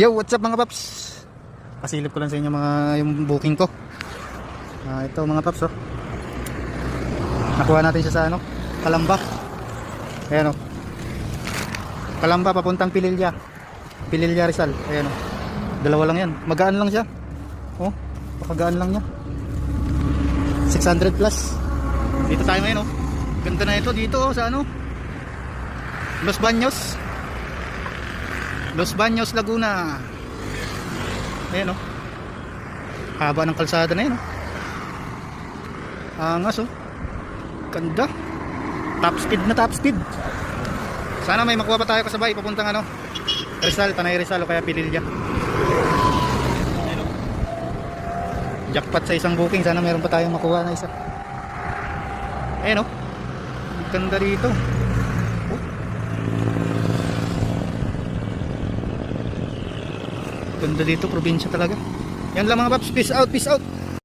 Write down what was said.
Yo, what's up mga paps? Pasilip ko lang sa inyo yung booking ko. Ito mga paps oh. Nakuha natin siya sa Calamba. Ayan oh. Calamba papuntang Pililla Rizal. Ayan oh. Dalawa lang yan. Magaan lang siya. Oh, pakagaan lang niya. 600 plus. Dito tayo ngayon oh. Ganda na ito dito oh, sa Los Baños, Laguna. Ayan o. Haba ng kalsada na yun o. Angas o. Ganda. Top speed. Sana may makuha pa tayo kasabay papuntang Rizal, Tanay Rizal o kaya Pililla. Ayan o. Jackpot sa isang booking. Sana meron pa tayong makuha na isa. Ayan o. Ganda rito. Ganda dito, probinsya talaga. Yan lang mga paps, peace out.